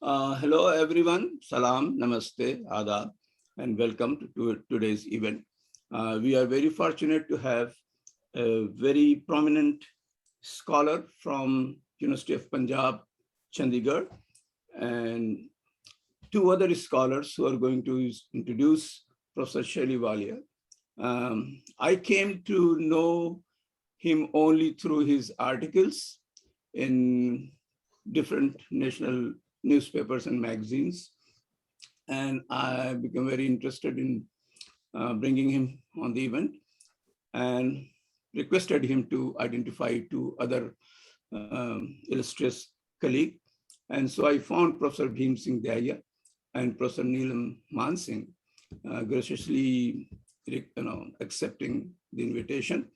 Hello everyone, salam, namaste, adab, and welcome to today's event. We are very fortunate to have a very prominent scholar from University of Punjab, Chandigarh, and two other scholars who are going to introduce Professor Shelley Walia. I came to know him only through his articles in different national newspapers and magazines. And I became very interested in bringing him on the event and requested him to identify two other illustrious colleagues. And so I found Professor Bhim Singh Daya and Professor Neelam Mansingh graciously accepting the invitation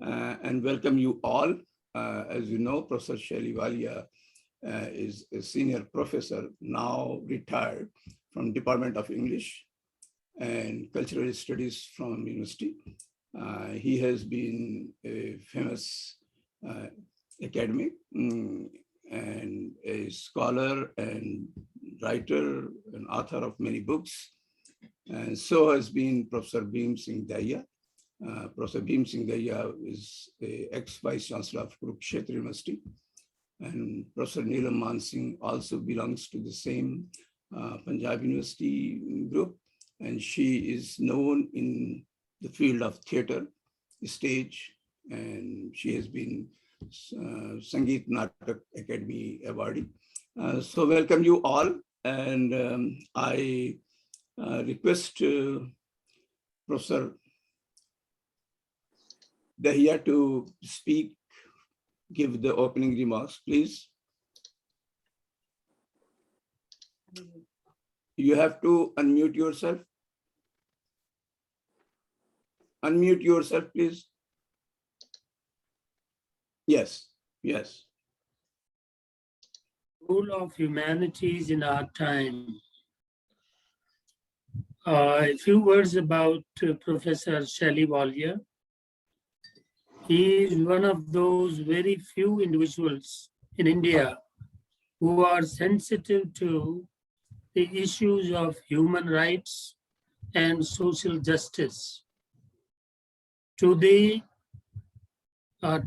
and welcome you all. As you know, Professor Shelley Walia is a senior professor, now retired from Department of English and Cultural Studies from University. He has been a famous academic and a scholar and writer and author of many books. And so has been Professor Bhim Singh Daya. Professor Bhim Singh Daya is the ex-vice chancellor of Kurukshetra University. And Professor Neelam Mansingh also belongs to the same Punjab University group. And she is known in the field of theater, stage, and she has been Sangeet Natak Academy awardee. So welcome you all. And I request Professor Dahiya to speak, give the opening remarks, please. You have to unmute yourself. Unmute yourself, please. Yes, yes. Role of humanities in our time. A few words about Professor Shelley Walia. He is one of those very few individuals in India who are sensitive to the issues of human rights and social justice, to the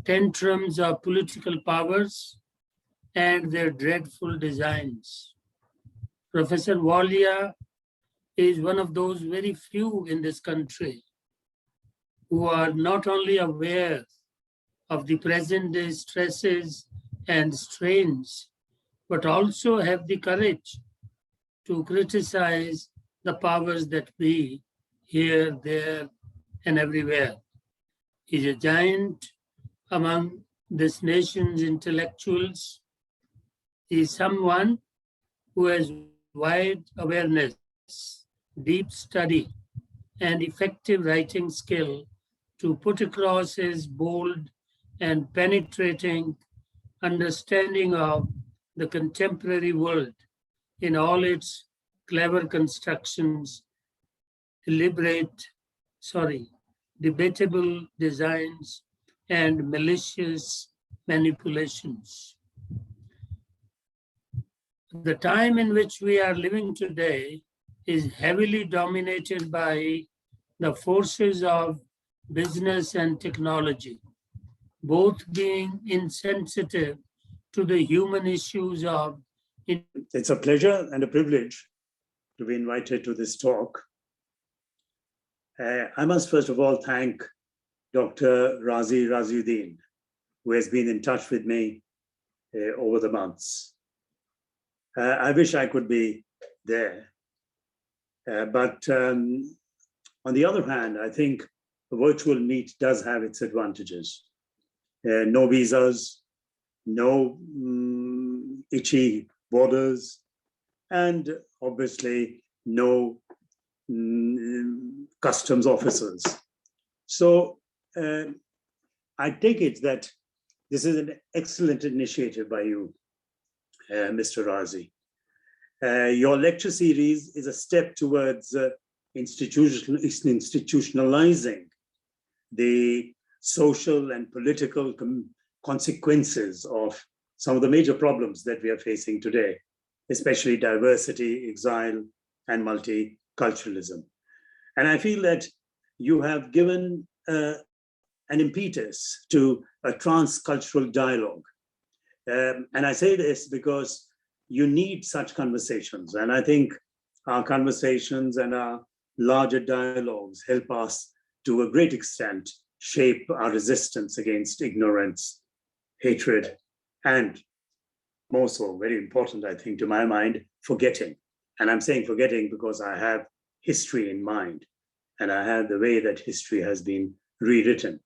tantrums of political powers and their dreadful designs. Professor Walia is one of those very few in this country who are not only aware of the present day stresses and strains, but also have the courage to criticize the powers that be here, there, and everywhere. He's a giant among this nation's intellectuals. He is someone who has wide awareness, deep study, and effective writing skill to put across his bold and penetrating understanding of the contemporary world in all its clever constructions, debatable designs, and malicious manipulations. The time in which we are living today is heavily dominated by the forces of business and technology, both being insensitive to the human issues of. It's a pleasure and a privilege to be invited to this talk. I must first of all thank Dr. Razi Raziuddin, who has been in touch with me over the months. I wish I could be there, but on the other hand, I think a virtual meet does have its advantages. No visas, no itchy borders, and obviously no customs officers. So I take it that this is an excellent initiative by you, Mr. Razi. Your lecture series is a step towards institutionalizing the social and political consequences of some of the major problems that we are facing today especially diversity, exile, and multiculturalism. And I feel that you have given an impetus to a transcultural dialogue. And I say this because you need such conversations. And I think our conversations and our larger dialogues help us to a great extent shape our resistance against ignorance, hatred, and more so, very important, I think, to my mind, forgetting. And I'm saying forgetting because I have history in mind, and I have the way that history has been rewritten.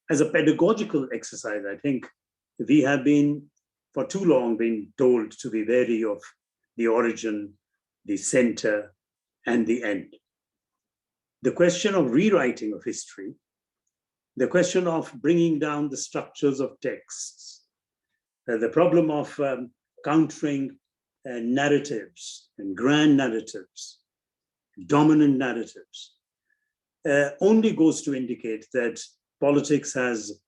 As a pedagogical exercise, I think we have been, for too long, been told to be wary of the origin, the center, and the end. The question of rewriting of history, the question of bringing down the structures of texts, the problem of countering narratives and grand narratives, dominant narratives, only goes to indicate that politics has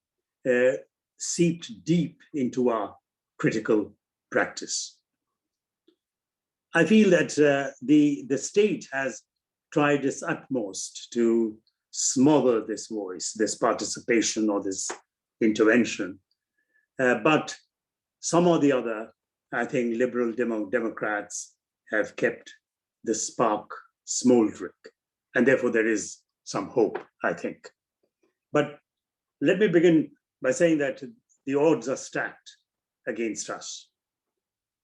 seeped deep into our critical practice. I feel that the state has tried its utmost to smother this voice, this participation, or this intervention. But some or the other, I think liberal Democrats have kept the spark smoldering. And therefore there is some hope, I think. But let me begin by saying that the odds are stacked against us.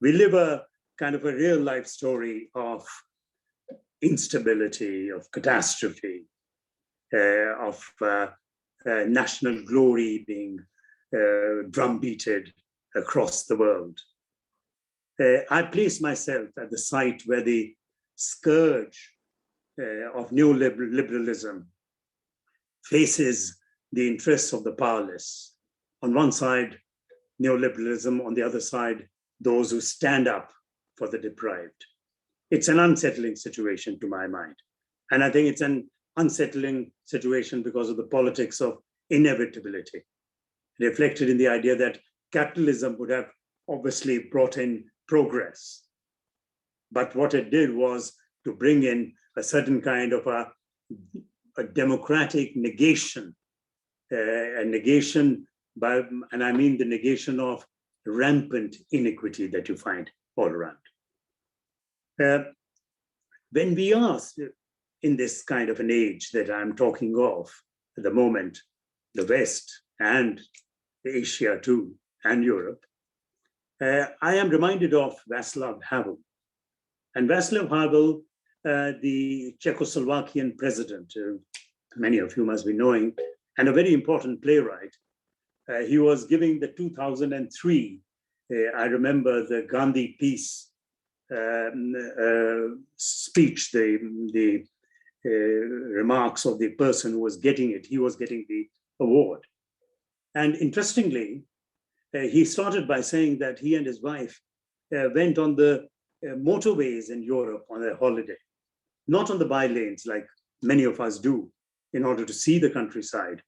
We live a kind of a real life story of instability, of catastrophe, of national glory being drumbeated across the world. I place myself at the site where the scourge of neoliberalism faces the interests of the powerless. On one side, neoliberalism, on the other side, those who stand up for the deprived. It's an unsettling situation to my mind. And I think it's an unsettling situation because of the politics of inevitability, reflected in the idea that capitalism would have obviously brought in progress. But what it did was to bring in a certain kind of a democratic negation, a negation by, and I mean the negation of rampant inequity that you find all around. When we are in this kind of an age that I'm talking of at the moment, the West and Asia too, and Europe, I am reminded of Václav Havel. And Václav Havel, the Czechoslovakian president, many of you must be knowing, and a very important playwright, he was giving the 2003, I remember the Gandhi Peace speech, the remarks of the person who was getting it, he was getting the award. And interestingly, he started by saying that he and his wife went on the motorways in Europe on their holiday, not on the by-lanes like many of us do in order to see the countryside,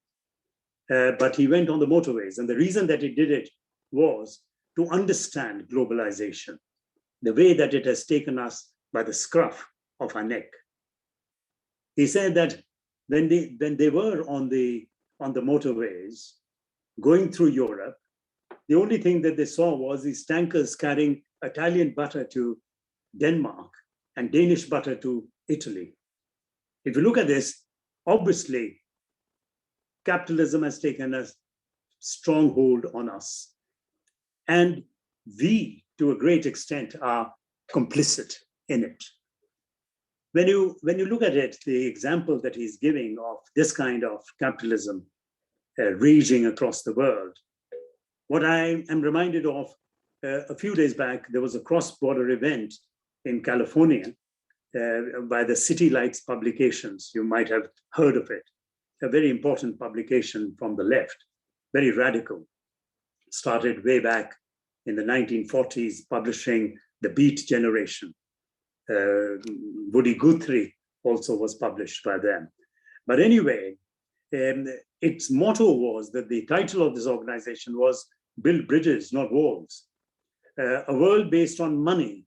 but he went on the motorways. And the reason that he did it was to understand globalization, the way that it has taken us by the scruff of our neck. He said that when they were on the motorways going through Europe, the only thing that they saw was these tankers carrying Italian butter to Denmark and Danish butter to Italy. If you look at this, obviously, capitalism has taken a stronghold on us. And we, to a great extent, are complicit in it. When you look at it, the example that he's giving of this kind of capitalism raging across the world, what I am reminded of, a few days back, there was a cross-border event in California by the City Lights publications. You might have heard of it. A very important publication from the left, very radical. Started way back in the 1940s, publishing The Beat Generation. Woody Guthrie also was published by them. But anyway, its motto was that the title of this organization was Build Bridges, Not Walls. A world based on money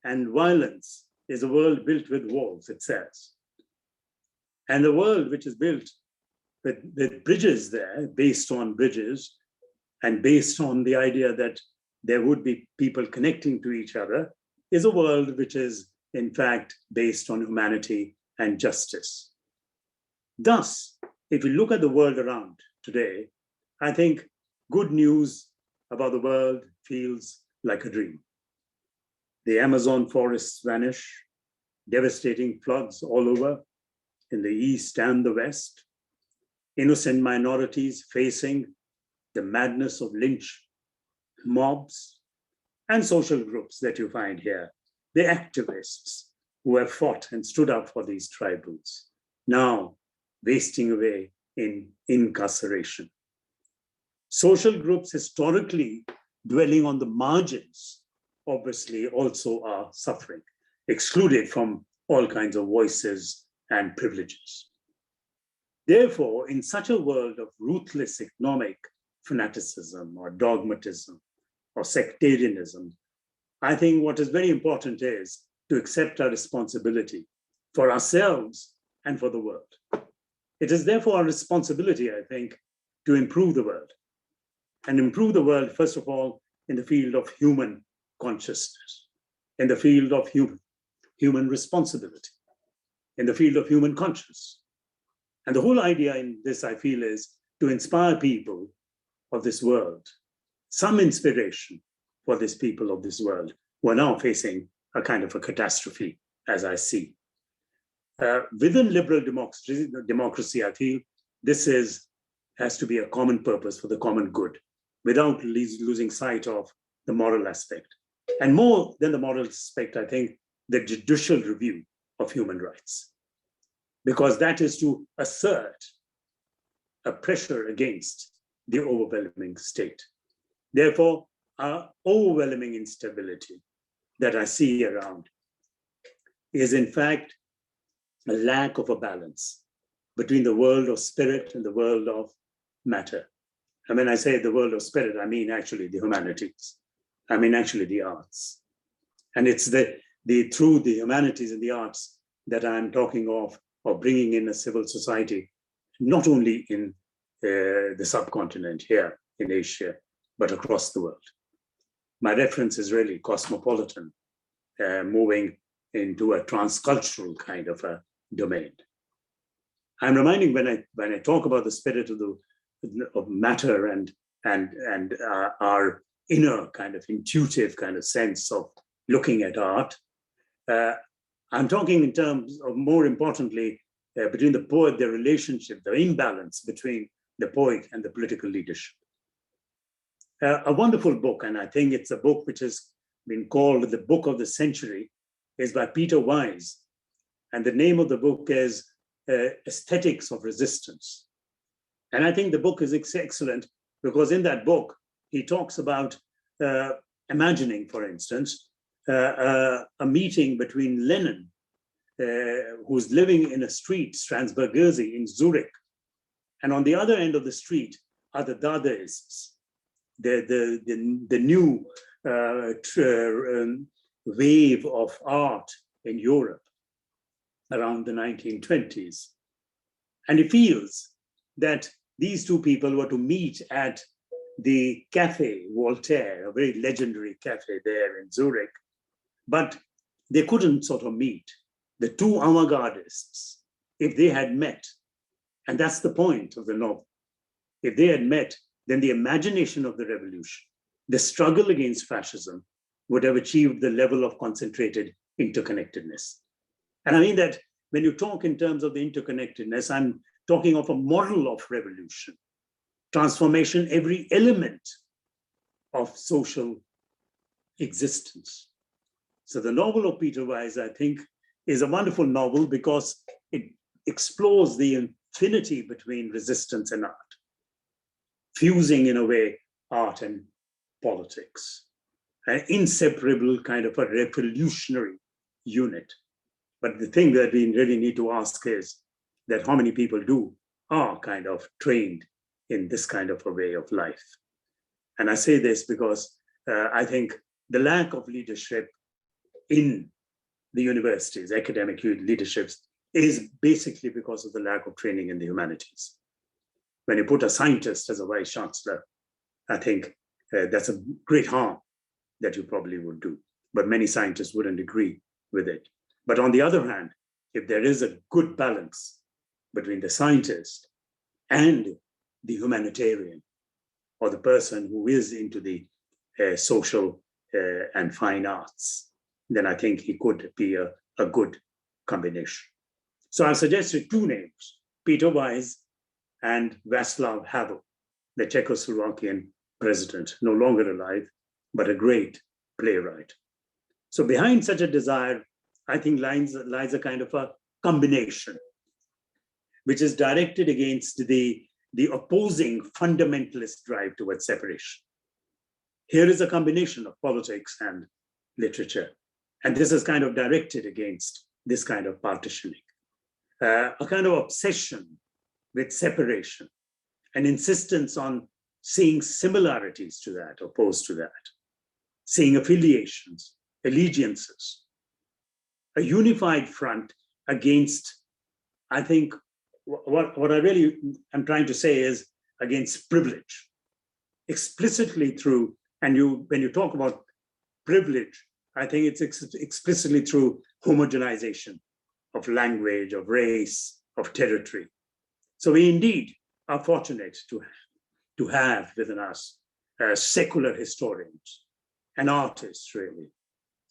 and violence is a world built with walls, it says. And the world which is built with bridges there, based on bridges, and based on the idea that there would be people connecting to each other, is a world which is, in fact, based on humanity and justice. Thus, if we look at the world around today, I think good news about the world feels like a dream. The Amazon forests vanish, devastating floods all over in the east and the west, innocent minorities facing the madness of lynch mobs, and social groups that you find here, the activists who have fought and stood up for these tribals, now wasting away in incarceration. Social groups historically dwelling on the margins obviously also are suffering, excluded from all kinds of voices and privileges. Therefore, in such a world of ruthless economic fanaticism or dogmatism or sectarianism, I think what is very important is to accept our responsibility for ourselves and for the world. It is therefore our responsibility, I think, to improve the world. And improve the world, first of all, in the field of human consciousness, in the field of human responsibility, in the field of human conscience. And the whole idea in this, I feel, is to inspire people of this world, some inspiration for these people of this world who are now facing a kind of a catastrophe, as I see. Within liberal democracy, I feel this has to be a common purpose for the common good, without losing sight of the moral aspect. And more than the moral aspect, I think, the judicial review of human rights, because that is to assert a pressure against the overwhelming state. Therefore, our overwhelming instability that I see around is in fact a lack of a balance between the world of spirit and the world of matter. And when I say the world of spirit, I mean actually the humanities. I mean actually the arts. And it's through the humanities and the arts that I'm talking of bringing in a civil society, not only in the subcontinent here in Asia, but across the world. My reference is really cosmopolitan, moving into a transcultural kind of a domain. I'm reminding when I talk about the spirit of matter and our inner kind of intuitive kind of sense of looking at art, I'm talking in terms of, more importantly, between the poet, the relationship, the imbalance between the poet and the political leadership. A wonderful book, and I think it's a book which has been called the Book of the Century, is by Peter Wise. And the name of the book is Aesthetics of Resistance. And I think the book is excellent because in that book, he talks about imagining, for instance, a meeting between Lenin, who's living in a street, Strasbourg-Gürzi in Zurich. And on the other end of the street are the Dadaists, the new wave of art in Europe around the 1920s. And he feels that these two people were to meet at the Café Voltaire, a very legendary cafe there in Zurich, but they couldn't sort of meet. The two avant-gardists, if they had met, and that's the point of the novel, if they had met, then the imagination of the revolution, the struggle against fascism, would have achieved the level of concentrated interconnectedness. And I mean that when you talk in terms of the interconnectedness, I'm talking of a model of revolution, transformation, every element of social existence. So the novel of Peter Wise, I think, is a wonderful novel because it explores the infinity between resistance and art, fusing in a way art and politics, an inseparable kind of a revolutionary unit. But the thing that we really need to ask is that how many people are kind of trained in this kind of a way of life. And I say this because I think the lack of leadership in the universities, academic leaderships, is basically because of the lack of training in the humanities. When you put a scientist as a vice chancellor, I think that's a great harm that you probably would do. But many scientists wouldn't agree with it. But on the other hand, if there is a good balance between the scientist and the humanitarian, or the person who is into the social and fine arts, then I think he could be a good combination. So I've suggested two names, Peter Weiss and Václav Havel, the Czechoslovakian president, no longer alive, but a great playwright. So behind such a desire, I think lies a kind of a combination, which is directed against the opposing fundamentalist drive towards separation. Here is a combination of politics and literature. And this is kind of directed against this kind of partitioning, a kind of obsession with separation, an insistence on seeing similarities to that, opposed to that, seeing affiliations, allegiances, a unified front against, I think, what I really am trying to say is against privilege, explicitly through, and when you talk about privilege, I think it's explicitly through homogenization of language, of race, of territory. So we indeed are fortunate to have within us secular historians and artists, really.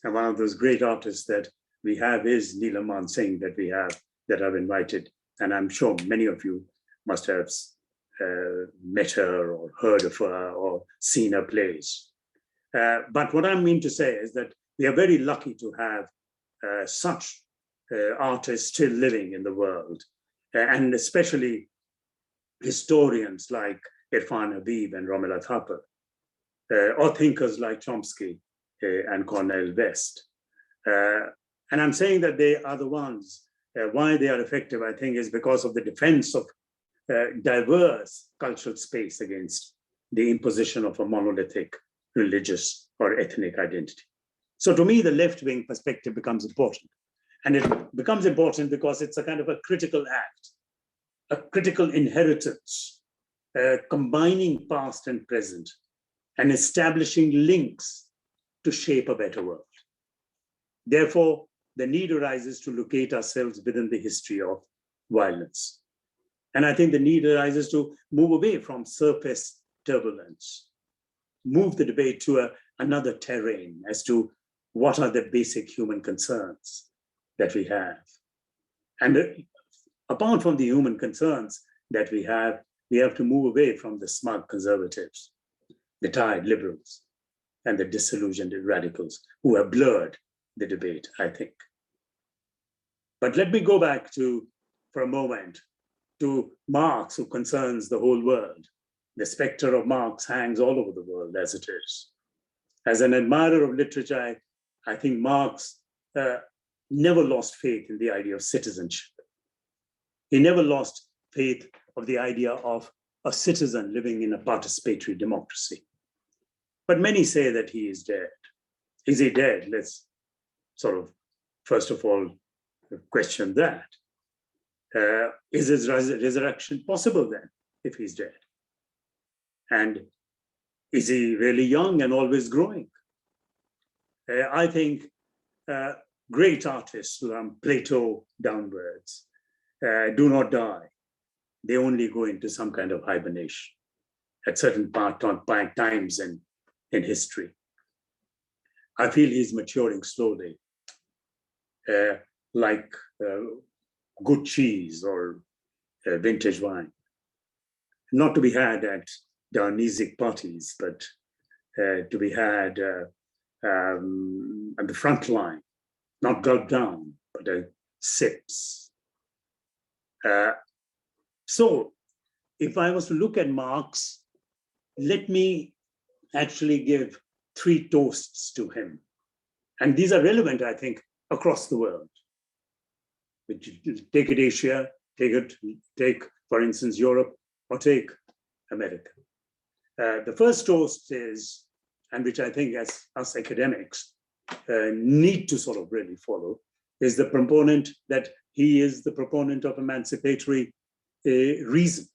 And one of those great artists that we have is Neelam Man Singh that I've invited. And I'm sure many of you must have met her or heard of her or seen her plays. But what I mean to say is that we are very lucky to have such artists still living in the world, and especially historians like Irfan Habib and Romila Thapar, or thinkers like Chomsky and Cornel West. And I'm saying that they are the ones, why they are effective, I think, is because of the defense of diverse cultural space against the imposition of a monolithic religious or ethnic identity. So to me, the left-wing perspective becomes important. And it becomes important because it's a kind of a critical act, a critical inheritance, combining past and present, and establishing links to shape a better world. Therefore, the need arises to locate ourselves within the history of violence. And I think the need arises to move away from surface turbulence, move the debate to another terrain as to what are the basic human concerns that we have. And apart from the human concerns that we have to move away from the smug conservatives, the tired liberals, and the disillusioned radicals who have blurred the debate, I think. But let me go back for a moment, to Marx, who concerns the whole world. The specter of Marx hangs all over the world as it is. As an admirer of literature, I think Marx never lost faith in the idea of citizenship. He never lost faith of the idea of a citizen living in a participatory democracy. But many say that he is dead. Is he dead? Let's sort of, first of all, question that. Is his resurrection possible then, if he's dead? And is he really young and always growing? I think great artists from Plato downwards do not die. They only go into some kind of hibernation at certain times in history. I feel he's maturing slowly, like good cheese or vintage wine. Not to be had at Dionysic parties, but to be had at the front line, not gulped down, but sips. So if I was to look at Marx, let me actually give 3 toasts to him. And these are relevant, I think, across the world. Take it Asia, take, for instance, Europe, or take America. The first toast is and which I think as us academics need to sort of really follow, is the proponent that he is the proponent of emancipatory reason,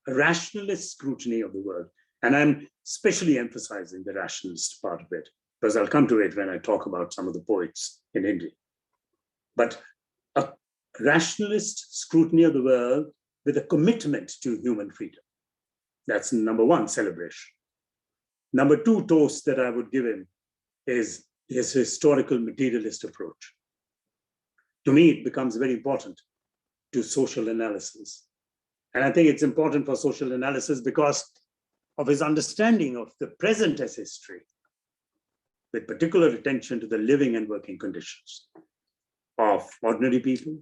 a rationalist scrutiny of the world. And I'm especially emphasizing the rationalist part of it, because I'll come to it when I talk about some of the poets in India. But a rationalist scrutiny of the world with a commitment to human freedom. That's number one celebration. Number two toast that I would give him is his historical materialist approach. To me, it becomes very important to social analysis. And I think it's important for social analysis because of his understanding of the present as history, with particular attention to the living and working conditions of ordinary people.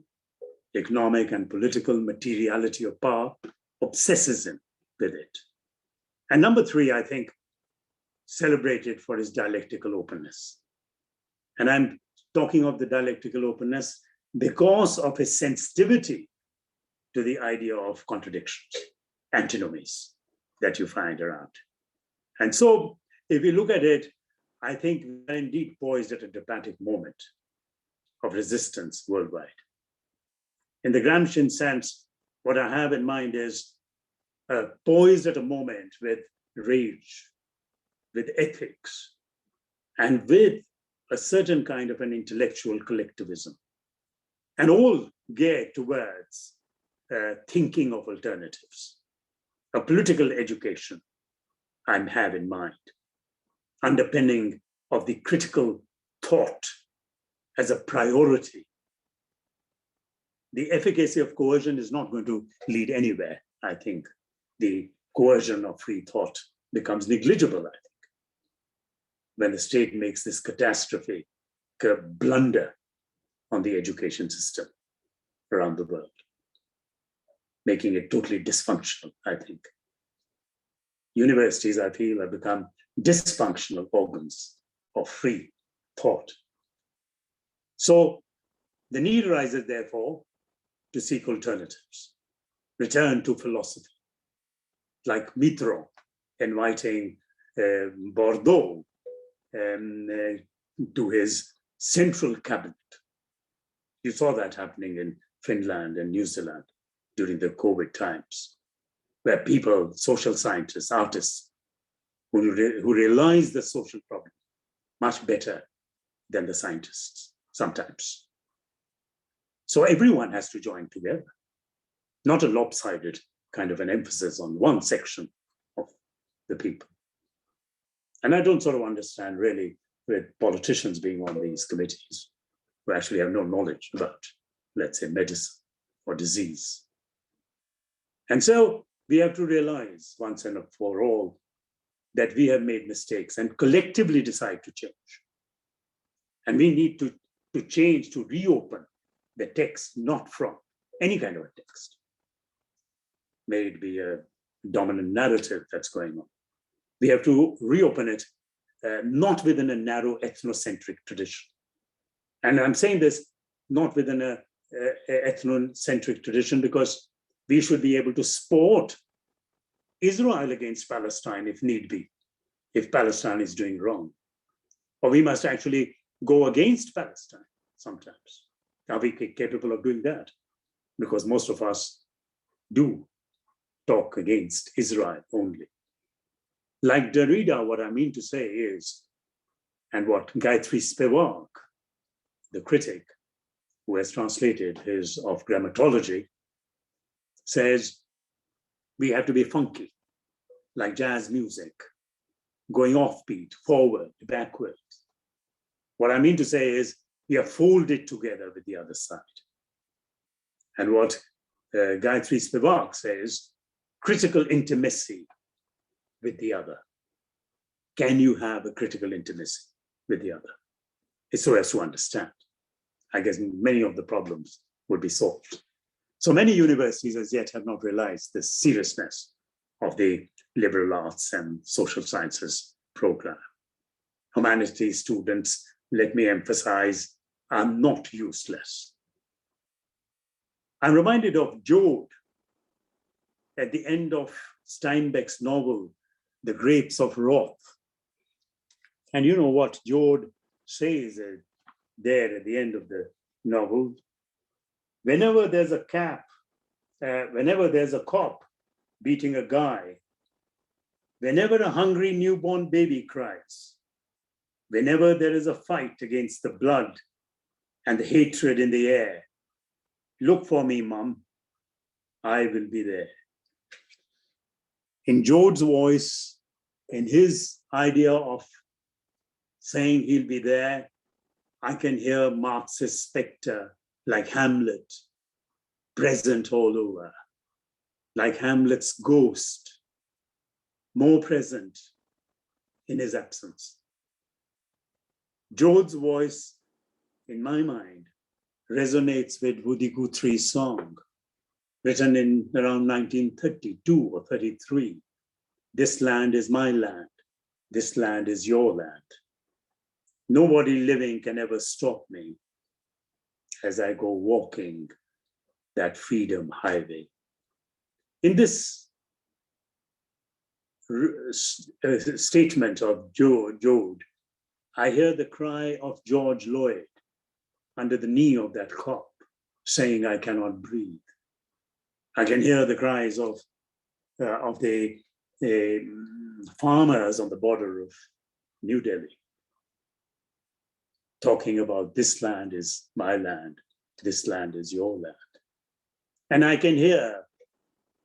Economic and political materiality of power obsesses him with it. And number three, I think, celebrated for his dialectical openness. And I'm talking of the dialectical openness because of his sensitivity to the idea of contradictions, antinomies that you find around. And so if we look at it, I think we're indeed poised at a dramatic moment of resistance worldwide. In the Gramscian sense, what I have in mind is poised at a moment with rage, with ethics, and with a certain kind of an intellectual collectivism, and all geared towards thinking of alternatives. A political education I have in mind, underpinning of the critical thought as a priority. The efficacy of coercion is not going to lead anywhere. I think the coercion of free thought becomes negligible, I think, when the state makes this catastrophic blunder on the education system around the world, making it totally dysfunctional, I think. Universities, I feel, have become dysfunctional organs of free thought. So the need arises, therefore, to seek alternatives, return to philosophy, like Mitterrand inviting Bordeaux to his central cabinet. You saw that happening in Finland and New Zealand during the COVID times, where people, social scientists, artists, who realize the social problem much better than the scientists sometimes. So everyone has to join together, not a lopsided kind of an emphasis on one section of the people. And I don't sort of understand really with politicians being on these committees who actually have no knowledge about, let's say, medicine or disease. And so we have to realize once and for all that we have made mistakes and collectively decide to change. And we need to change, to reopen the text, not from any kind of a text. May it be a dominant narrative that's going on. We have to reopen it, not within a narrow ethnocentric tradition. And I'm saying this not within a ethnocentric tradition because we should be able to support Israel against Palestine if need be, if Palestine is doing wrong. Or we must actually go against Palestine sometimes. Are we capable of doing that? Because most of us do talk against Israel only. Like Derrida, what I mean to say is, and what Gayatri Spivak, the critic who has translated his of grammatology, says, we have to be funky, like jazz music, going offbeat, forward, backwards. What I mean to say is, we are folded together with the other side. And what Gayatri Spivak says, critical intimacy with the other. Can you have a critical intimacy with the other? It's so as to understand. I guess many of the problems would be solved. So many universities as yet have not realized the seriousness of the liberal arts and social sciences program. Humanities students, let me emphasize, are not useless. I'm reminded of Jode at the end of Steinbeck's novel, The Grapes of Wrath, And you know what George says there at the end of the novel? Whenever there's a cop beating a guy, whenever a hungry newborn baby cries, whenever there is a fight against the blood and the hatred in the air, look for me, Mom. I will be there. In George's voice, in his idea of saying he'll be there, I can hear Marx's spectre like Hamlet, present all over, like Hamlet's ghost, more present in his absence. George's voice, in my mind, resonates with Woody Guthrie's song, written in around 1932 or 33. This land is my land. This land is your land. Nobody living can ever stop me as I go walking that freedom highway. In this statement of George, I hear the cry of George Lloyd under the knee of that cop saying, I cannot breathe. I can hear the cries of the farmers on the border of New Delhi, talking about this land is my land, this land is your land. And I can hear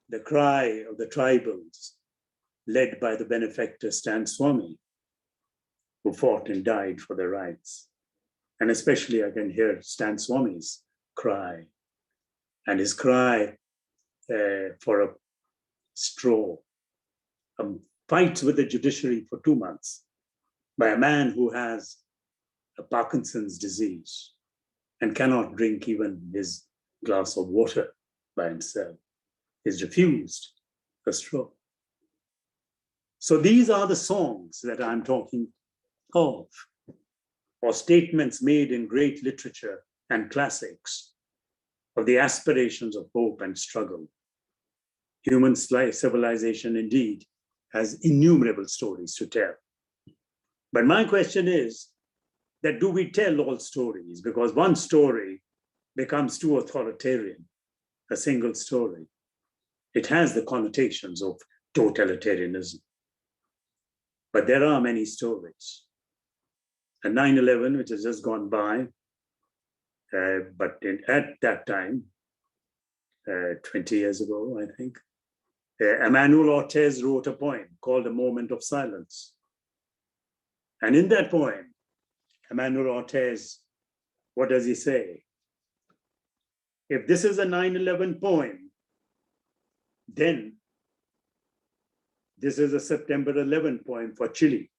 the cry of the tribals led by the benefactor Stan Swami, who fought and died for their rights. And especially I can hear Stan Swami's cry, and his cry for a straw, fights with the judiciary for 2 months by a man who has a Parkinson's disease and cannot drink even his glass of water by himself. He's refused a straw. So these are the songs that I'm talking of, or statements made in great literature and classics of the aspirations of hope and struggle. Human civilization indeed has innumerable stories to tell. But my question is that do we tell all stories? Because one story becomes too authoritarian, a single story. It has the connotations of totalitarianism. But there are many stories. And 9/11, which has just gone by, at that time, 20 years ago, I think, Emmanuel Ortiz wrote a poem called A Moment of Silence. And in that poem, Emmanuel Ortiz, what does he say? If this is a 9/11 poem, then this is a September 11 poem for Chile.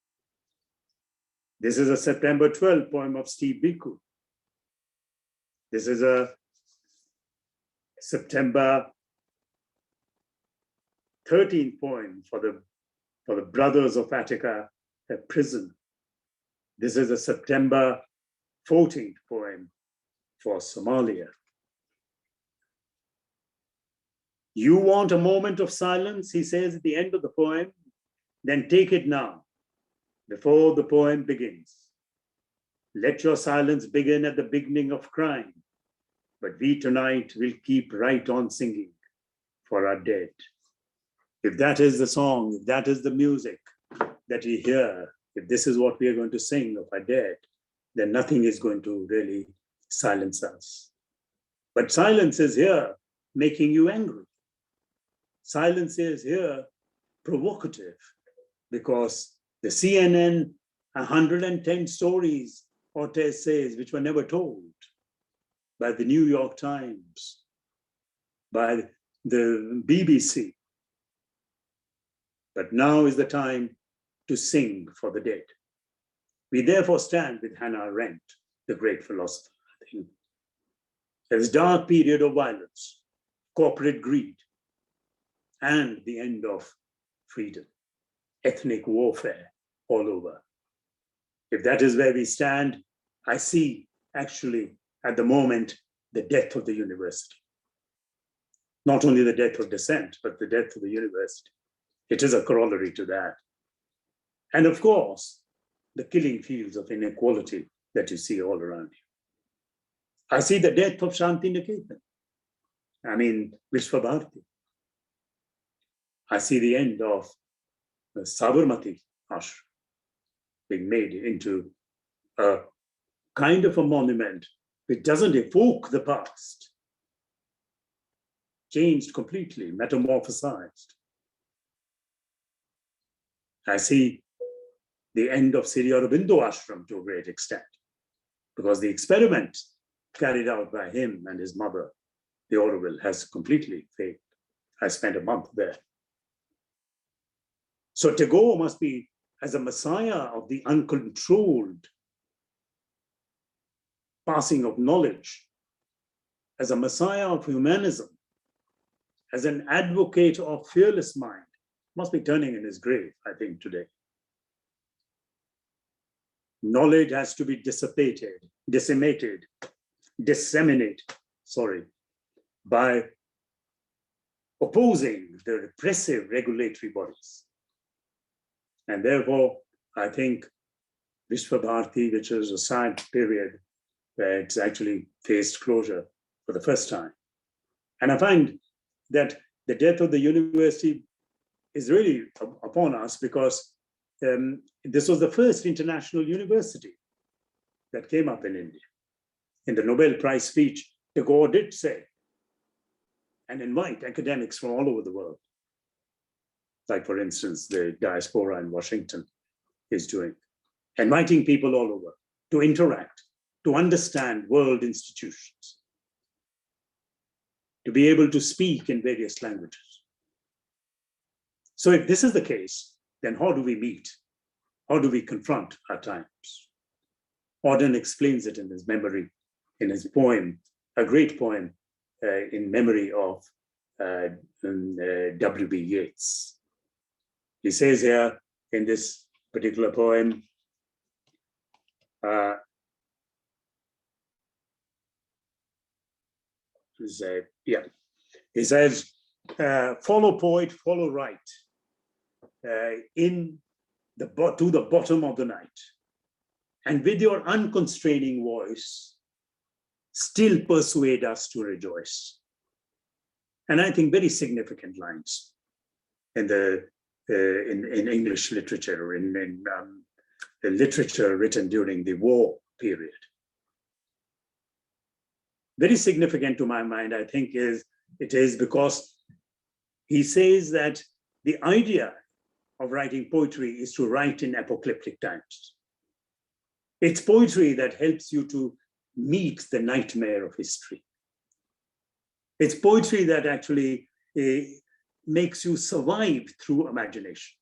This is a September 12 poem of Steve Biko. This is a September 13 poem for the Brothers of Attica at prison. This is a September 14th poem for Somalia. You want a moment of silence, he says at the end of the poem, then take it now, before the poem begins. Let your silence begin at the beginning of crime, but we tonight will keep right on singing for our dead. If that is the song, if that is the music that we hear, if this is what we are going to sing of our dead, then nothing is going to really silence us. But silence is here making you angry. Silence is here provocative, because the CNN 110 stories, Ortiz says, which were never told, by the New York Times, by the BBC. But now is the time to sing for the dead. We therefore stand with Hannah Arendt, the great philosopher. This dark period of violence, corporate greed, and the end of freedom, ethnic warfare all over. If that is where we stand, I see actually at the moment the death of the university. Not only the death of dissent, but the death of the university. It is a corollary to that. And of course, the killing fields of inequality that you see all around you. I see the death of Shanti Niketan. I mean, Vishwabharati. I see the end of the Sabarmati ashram being made into a kind of a monument which doesn't evoke the past, changed completely, metamorphosized. I see the end of Sri Aurobindo ashram to a great extent, because the experiment carried out by him and his mother, the Auroville, has completely failed. I spent a month there. So Tagore must be as a messiah of the uncontrolled passing of knowledge, as a messiah of humanism, as an advocate of fearless mind, must be turning in his grave, I think, today. Knowledge has to be disseminated, by opposing the repressive regulatory bodies. And therefore, I think Vishwabharati, which is a sad period where it's actually faced closure for the first time. And I find that the death of the university is really upon us, because this was the first international university that came up in India. In the Nobel Prize speech, Tagore did say, and invite academics from all over the world, like, for instance, the Diaspora in Washington is doing, inviting people all over to interact, to understand world institutions, to be able to speak in various languages. So if this is the case, then how do we meet? How do we confront our times? Auden explains it in his memory, in his poem, a great poem in memory of W.B. Yeats. He says here in this particular poem, he says, follow poet, follow right, to the bottom of the night, and with your unconstraining voice, still persuade us to rejoice. And I think very significant lines in the in English literature, or in the literature written during the war period. Very significant to my mind, I think, is because he says that the idea of writing poetry is to write in apocalyptic times. It's poetry that helps you to meet the nightmare of history. It's poetry that actually makes you survive through imagination.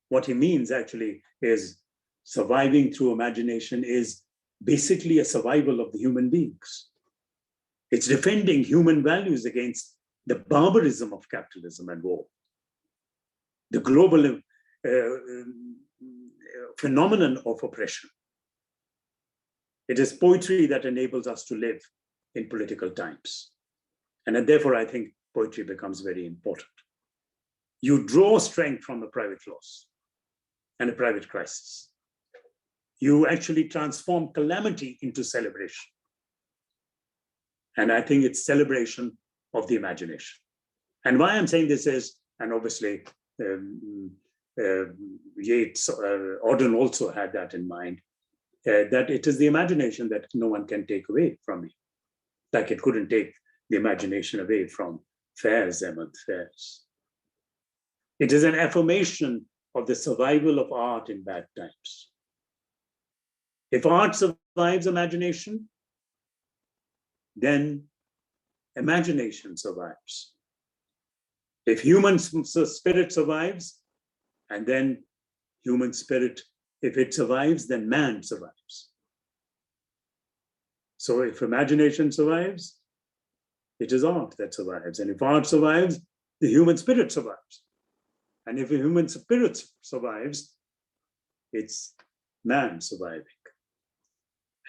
What he means actually is surviving through imagination is basically a survival of the human beings. It's defending human values against the barbarism of capitalism and war, the global phenomenon of oppression. It is poetry that enables us to live in political times. And therefore, I think poetry becomes very important. You draw strength from a private loss and a private crisis. You actually transform calamity into celebration. And I think it's celebration of the imagination. And why I'm saying this is, and obviously Yeats, Auden also had that in mind, that it is the imagination that no one can take away from me. Like it couldn't take the imagination away from Fairs, Ahmed Fairs. It is an affirmation of the survival of art in bad times. If art survives imagination, then imagination survives. If human spirit survives, and then human spirit, if it survives, then man survives. So if imagination survives, it is art that survives. And if art survives, the human spirit survives. And if a human spirit survives, it's man surviving.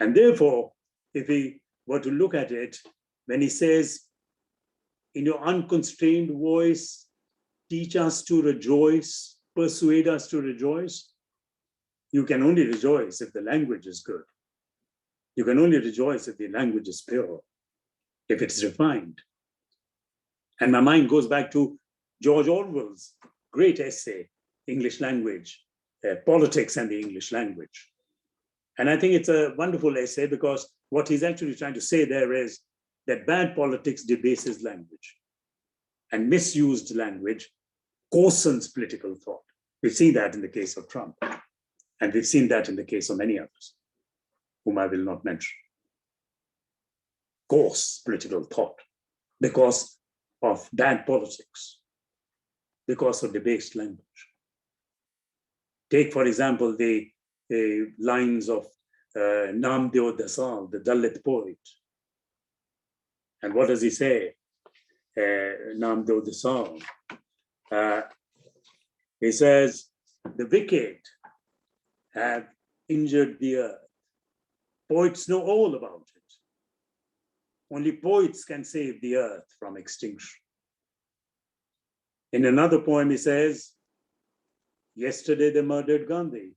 And therefore, if we were to look at it, when he says, in your unconstrained voice, teach us to rejoice, persuade us to rejoice, you can only rejoice if the language is good. You can only rejoice if the language is pure, if it's refined. And my mind goes back to George Orwell's great essay, English Language, Politics and the English Language. And I think it's a wonderful essay because what he's actually trying to say there is that bad politics debases language, and misused language coarsens political thought. We've seen that in the case of Trump, and we've seen that in the case of many others, whom I will not mention. Coarse political thought because of bad politics, because of debased language. Take, for example, the lines of Namdeo Dasal, the Dalit poet. And what does he say? Namdeo Dasal. He says, the wicked have injured the earth. Poets know all about it. Only poets can save the earth from extinction. In another poem, he says, yesterday they murdered Gandhi.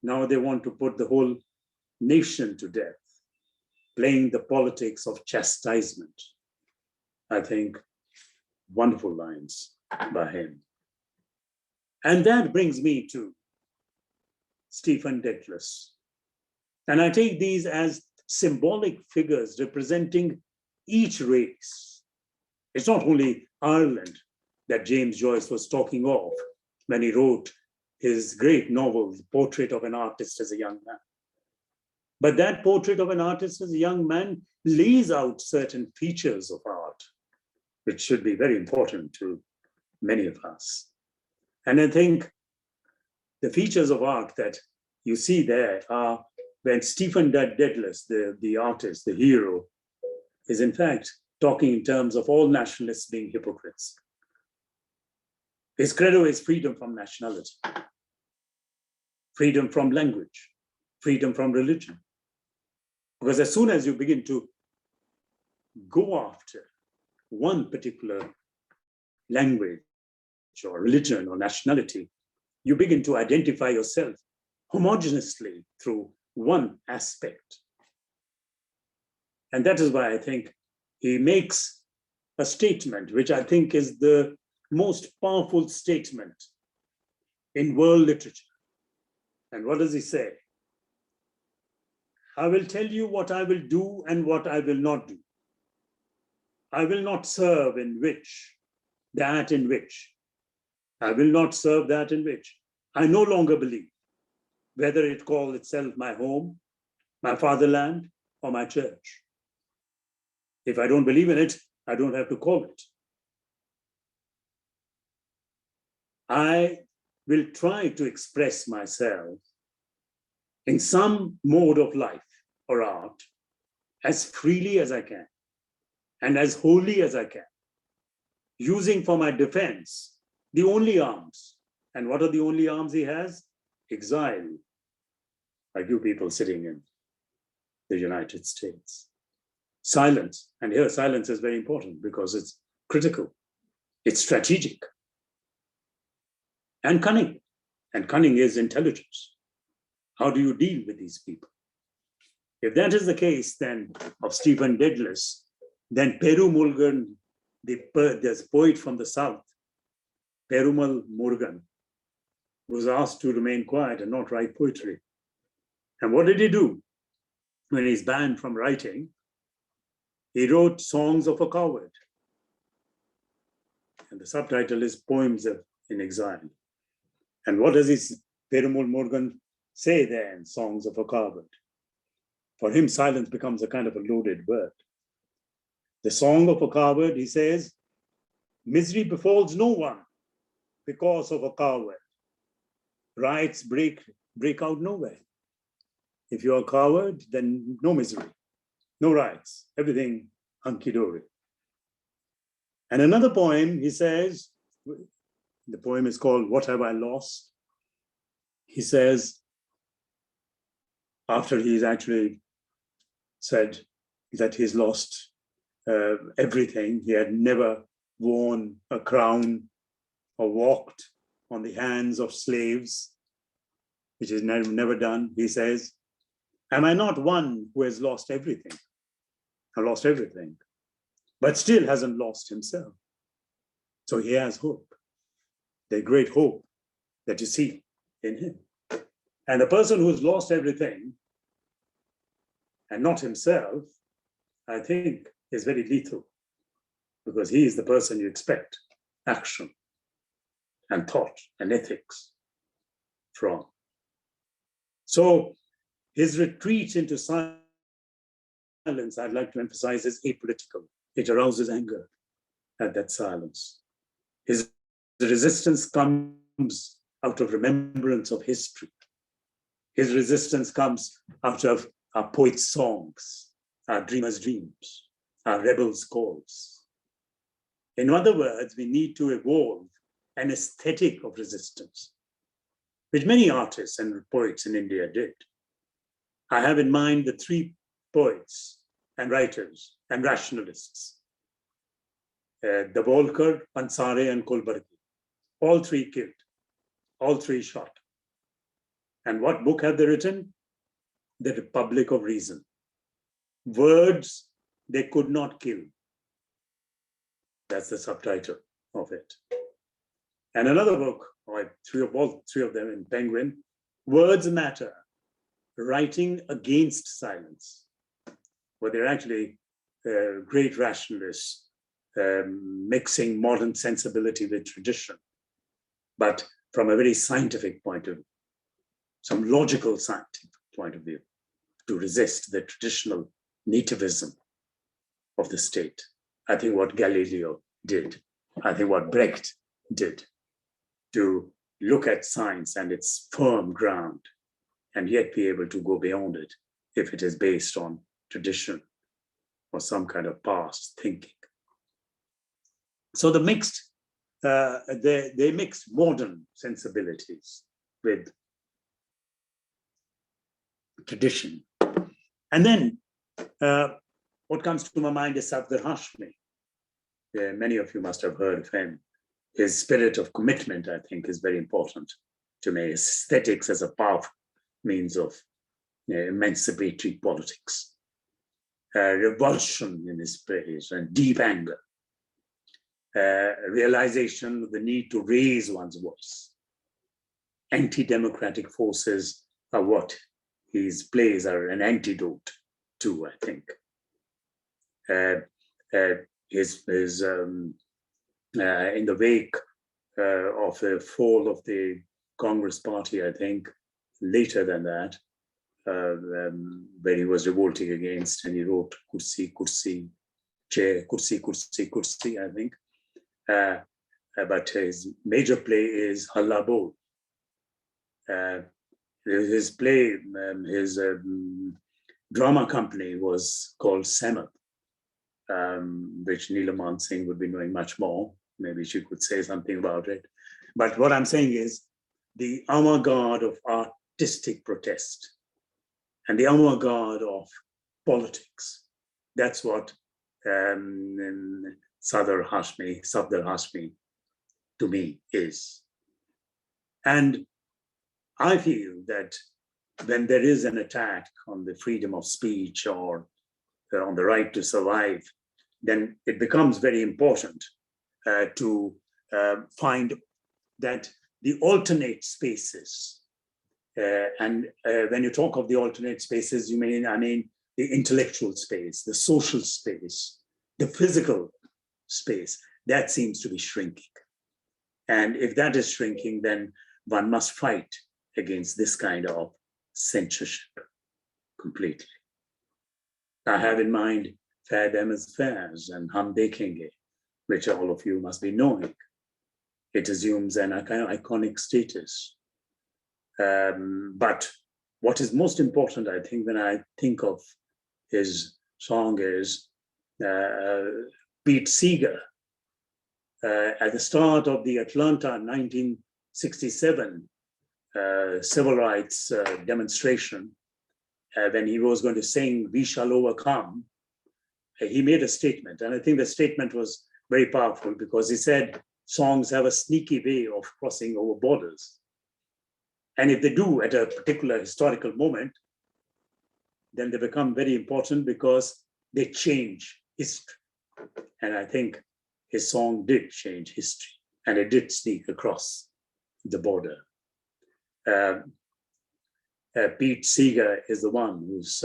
Now they want to put the whole nation to death, playing the politics of chastisement. I think wonderful lines by him. And that brings me to Stephen Declass. And I take these as symbolic figures representing each race. It's not only Ireland that James Joyce was talking of when he wrote his great novel, The Portrait of an Artist as a Young Man. But that portrait of an artist as a young man lays out certain features of art, which should be very important to many of us. And I think the features of art that you see there are when Stephen Declass, the artist, the hero, is in fact talking in terms of all nationalists being hypocrites. His credo is freedom from nationality, freedom from language, freedom from religion. Because as soon as you begin to go after one particular language or religion or nationality, you begin to identify yourself homogeneously through one aspect. And that is why I think he makes a statement, which I think is the most powerful statement in world literature. And what does he say? I will tell you what I will do and what I will not do. I will not serve in which, that in which. I will not serve that in which. I no longer believe, whether it call itself my home, my fatherland, or my church. If I don't believe in it, I don't have to call it. I will try to express myself in some mode of life or art as freely as I can and as wholly as I can, using for my defense the only arms. And what are the only arms he has? Exile, like you people sitting in the United States. Silence, and here silence is very important because it's critical, it's strategic. And cunning is intelligence. How do you deal with these people? If that is the case then of Stephen Declass, then Peru Mulgan, this poet from the South, Perumal Murugan, was asked to remain quiet and not write poetry. And what did he do? When he's banned from writing, he wrote Songs of a Coward. And the subtitle is Poems in Exile. And what does his Perumal Murugan say there in Songs of a Coward? For him, silence becomes a kind of a loaded word. The Song of a Coward, he says, misery befalls no one because of a coward. Riots break out nowhere. If you're a coward, then no misery, no riots, everything hunky-dory. And another poem, he says, the poem is called What Have I Lost? He says, after he's actually said that he's lost everything, he had never worn a crown or walked on the hands of slaves. which is never done, he says, am I not one who has lost everything? I lost everything, but still hasn't lost himself. So he has hope, the great hope that you see in him. And the person who's lost everything and not himself, I think, is very lethal, because he is the person you expect action and thought and ethics from. So his retreat into silence, I'd like to emphasize, is apolitical. It arouses anger at that silence. His resistance comes out of remembrance of history. His resistance comes out of our poets' songs, our dreamers' dreams, our rebels' calls. In other words, we need to evolve an aesthetic of resistance, which many artists and poets in India did. I have in mind the three poets and writers and rationalists, Davolkar, Pansare, and Kulbargi. All three killed, all three shot. And what book have they written? The Republic of Reason. Words they could not kill. That's the subtitle of it. And another book, all three of them in Penguin, Words Matter, Writing Against Silence. Well, they're actually great rationalists, mixing modern sensibility with tradition, but from a very scientific point of view, some logical scientific point of view, to resist the traditional nativism of the state. I think what Galileo did, I think what Brecht did, to look at science and its firm ground, and yet be able to go beyond it if it is based on tradition or some kind of past thinking. So the mixed, they mix modern sensibilities with tradition. And then what comes to my mind is Safdar Hashmi. Many of you must have heard of him. His spirit of commitment, I think, is very important to me. Aesthetics as a powerful means of emancipatory politics. Revulsion in his praise and deep anger. Realization of the need to raise one's voice. Anti-democratic forces are what his plays are an antidote to, I think. In the wake of the fall of the Congress party, I think, later than that, where he was revolting against, and he wrote Kursi, Kursi, Chair, Kursi, Kursi, Kursi, I think. But his major play is Halla Bol. His play, his drama company was called Samat, which Neelaman Singh would be knowing much more. Maybe she could say something about it. But what I'm saying is the avant-garde of artistic protest and the avant-garde of politics. That's what Safdar Hashmi to me is. And I feel that when there is an attack on the freedom of speech or on the right to survive, then it becomes very important to find that the alternate spaces, and when you talk of the alternate spaces, I mean the intellectual space, the social space, the physical space, that seems to be shrinking. And if that is shrinking, then one must fight against this kind of censorship completely. I have in mind Fair Them as Fairs and Hum Dekhenge, which all of you must be knowing. It assumes an iconic status. But what is most important, I think, when I think of his song is Pete Seeger. At the start of the Atlanta 1967 civil rights demonstration, when he was going to sing We Shall Overcome, he made a statement. And I think the statement was very powerful because he said, songs have a sneaky way of crossing over borders. And if they do at a particular historical moment, then they become very important because they change history. And I think his song did change history, and it did sneak across the border. Pete Seeger is the one who's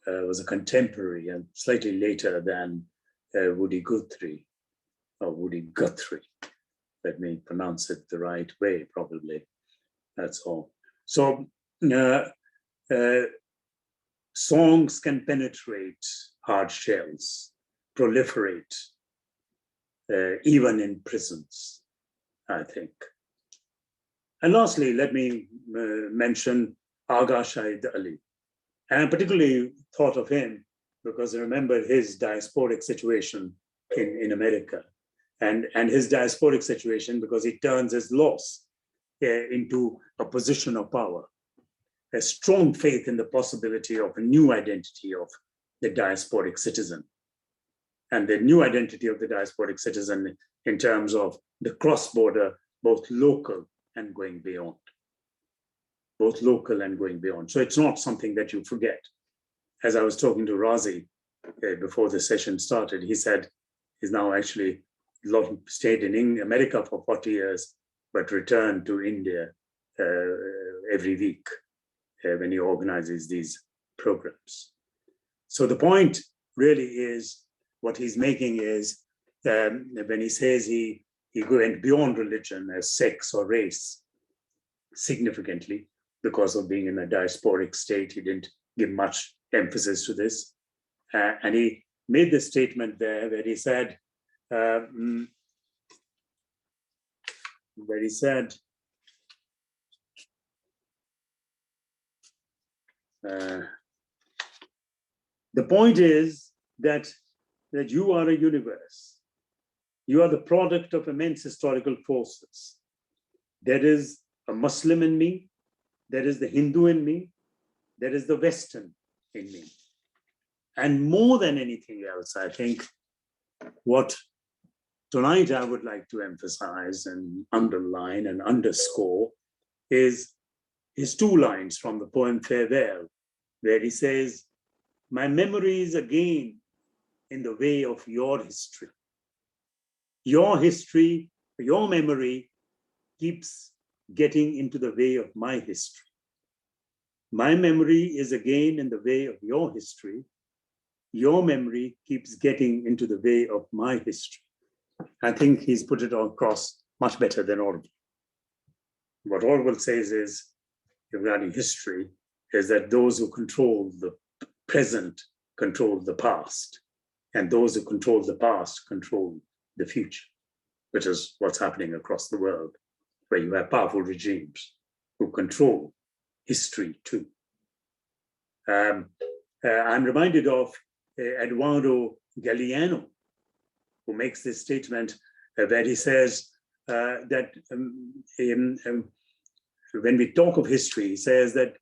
was a contemporary and slightly later than Woody Guthrie, or Woody Guthrie. Let me pronounce it the right way, probably. That's all. So songs can penetrate hard shells, proliferate, even in prisons, I think. And lastly, let me mention Agha Shahid Ali. And I particularly thought of him because I remember his diasporic situation in America, and his diasporic situation because he turns his loss into a position of power, a strong faith in the possibility of a new identity of the diasporic citizen. And the new identity of the diasporic citizen in terms of the cross-border, both local and going beyond. Both local and going beyond. So it's not something that you forget. As I was talking to Razi before the session started, he said he's now actually stayed in America for 40 years, but returned to India every week when he organizes these programs. So the point really is, what he's making is, when he says he went beyond religion as sex or race significantly, because of being in a diasporic state, he didn't give much emphasis to this. And he made this statement there where he said, the point is that you are a universe. You are the product of immense historical forces. There is a Muslim in me, there is the Hindu in me, there is the Western in me. And more than anything else, I think what tonight I would like to emphasize and underline and underscore is his two lines from the poem Farewell, where he says, "My memory is again in the way of your history. Your history, your memory keeps getting into the way of my history. My memory is again in the way of your history. Your memory keeps getting into the way of my history." I think he's put it across much better than Orwell. What Orwell says is, regarding history, is that those who control the present control the past, and those who control the past control the future, which is what's happening across the world, where you have powerful regimes who control history too. I'm reminded of Eduardo Galeano, who makes this statement where he says that when we talk of history, he says that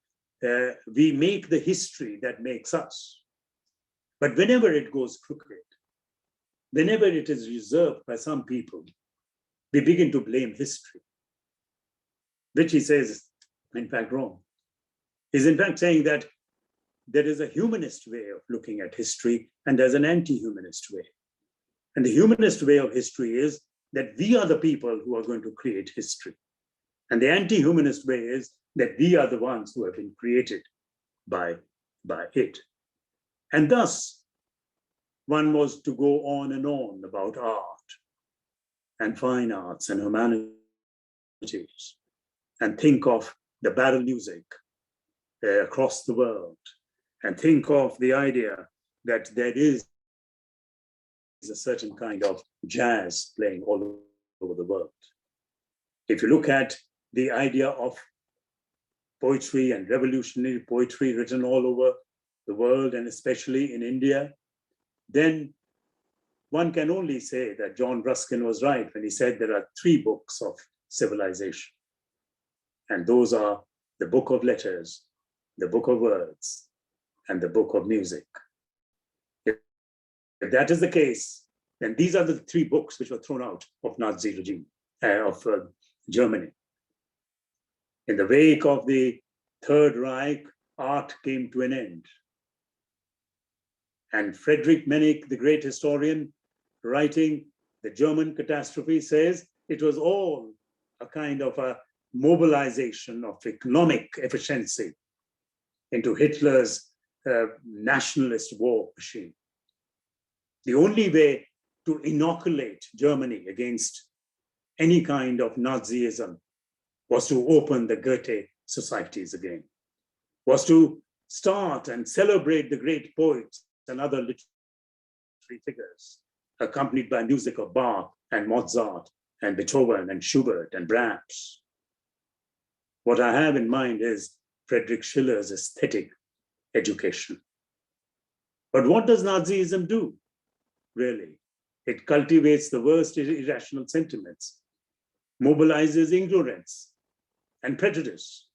we make the history that makes us. But whenever it goes crooked, whenever it is reserved by some people, we begin to blame history, which he says is in fact wrong. He's in fact saying that there is a humanist way of looking at history and there's an anti-humanist way. And the humanist way of history is that we are the people who are going to create history. And the anti-humanist way is that we are the ones who have been created by it. And thus, one was to go on and on about art and fine arts and humanities and think of the barrel music across the world and think of the idea that there is a certain kind of jazz playing all over the world. If you look at the idea of poetry and revolutionary poetry written all over the world, and especially in India, then one can only say that John Ruskin was right when he said there are 3 books of civilization. And those are the book of letters, the book of words, and the book of music. If that is the case, then these are the 3 books which were thrown out of Nazi regime, of Germany. In the wake of the Third Reich, art came to an end. And Friedrich Menick, the great historian, writing The German Catastrophe, says it was all a kind of a mobilization of economic efficiency into Hitler's nationalist war machine. The only way to inoculate Germany against any kind of Nazism was to open the Goethe societies again, was to start and celebrate the great poets and other literary figures, accompanied by music of Bach and Mozart and Beethoven and Schubert and Brahms. What I have in mind is Friedrich Schiller's aesthetic education. But what does Nazism do, really? It cultivates the worst irrational sentiments, mobilizes ignorance and prejudice.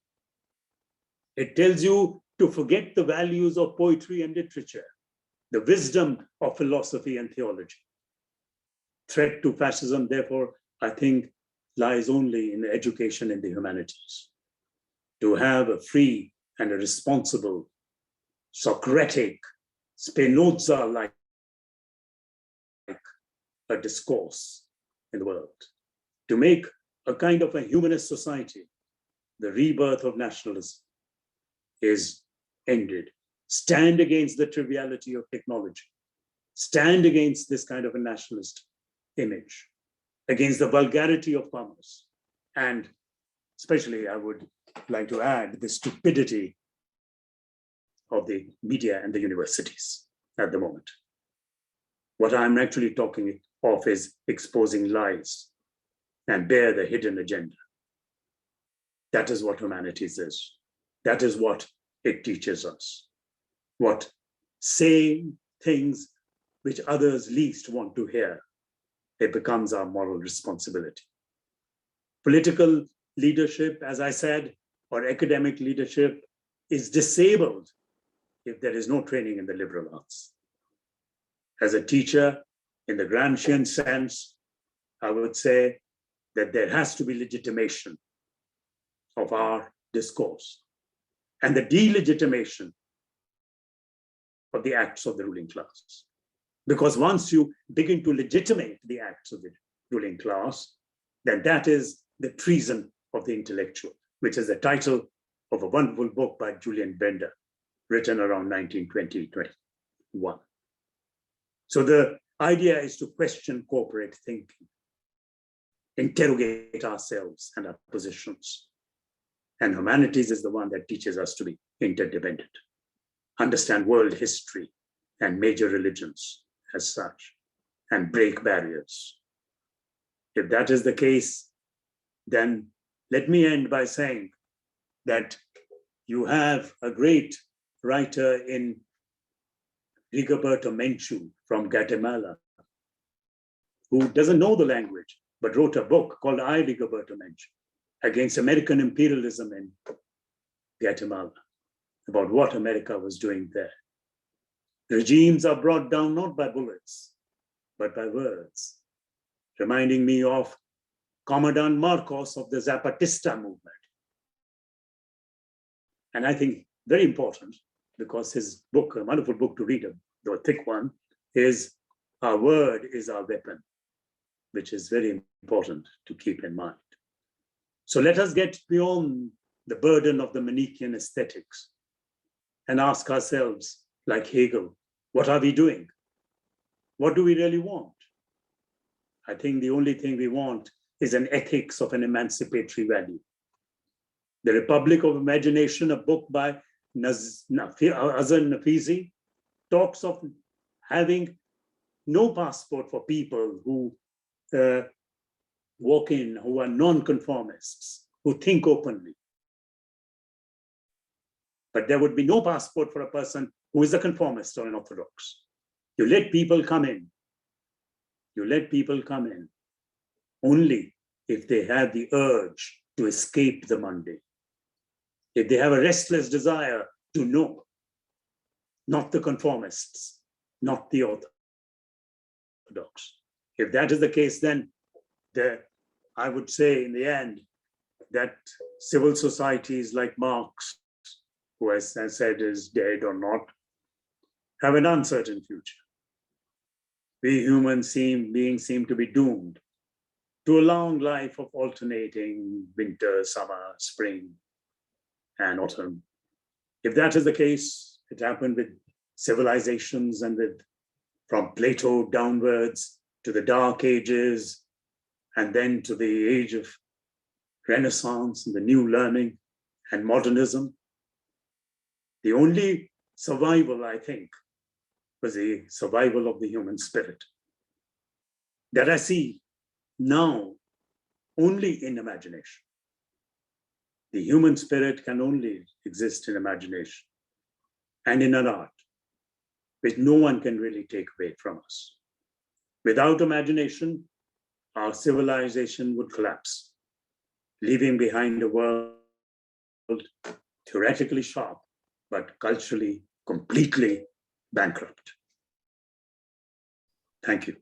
It tells you to forget the values of poetry and literature, the wisdom of philosophy and theology. Threat to fascism, therefore, I think, lies only in education in the humanities. To have a free and a responsible, Socratic, Spinoza-like a discourse in the world. To make a kind of a humanist society, the rebirth of nationalism is ended. Stand against the triviality of technology. Stand against this kind of a nationalist image, against the vulgarity of commerce. And especially, I would like to add the stupidity of the media and the universities at the moment. What I'm actually talking of is exposing lies and bear the hidden agenda. That is what humanities is. That is what it teaches us. What saying things which others least want to hear, it becomes our moral responsibility. Political leadership, as I said, or academic leadership is disabled if there is no training in the liberal arts. As a teacher, in the Gramscian sense, I would say that there has to be legitimation of our discourse and the delegitimation of the acts of the ruling class. Because once you begin to legitimate the acts of the ruling class, then that is the treason of the intellectual, which is the title of a wonderful book by Julian Bender, written around 1920-21. So the idea is to question corporate thinking, interrogate ourselves and our positions. And humanities is the one that teaches us to be interdependent, understand world history and major religions as such, and break barriers. If that is the case, then let me end by saying that you have a great writer in Rigoberto Menchú from Guatemala, who doesn't know the language, but wrote a book called I, Rigoberto Menchú, against American imperialism in Guatemala, about what America was doing there. Regimes are brought down not by bullets, but by words, reminding me of Commandant Marcos of the Zapatista movement. And I think very important, because his book, a wonderful book to read, though a thick one, is Our Word is Our Weapon, which is very important to keep in mind. So let us get beyond the burden of the Manichaean aesthetics and ask ourselves, like Hegel, what are we doing? What do we really want? I think the only thing we want is an ethics of an emancipatory value. The Republic of Imagination, a book by Azan Nafizi, talks of having no passport for people who walk in, who are non-conformists, who think openly. But there would be no passport for a person who is a conformist or an orthodox. You let people come in. You let people come in only if they have the urge to escape the mundane. If they have a restless desire to know, not the conformists, not the orthodox. If that is the case, then I would say in the end, that civil societies like Marx, who has said is dead or not, have an uncertain future. We human beings seem to be doomed to a long life of alternating winter, summer, spring, and autumn. If that is the case, it happened with civilizations and from Plato downwards to the Dark Ages, and then to the age of Renaissance and the new learning and modernism. The only survival, I think, was the survival of the human spirit that I see now only in imagination. The human spirit can only exist in imagination and in an art, which no one can really take away from us. Without imagination, our civilization would collapse, leaving behind a world theoretically sharp, but culturally completely bankrupt. Thank you.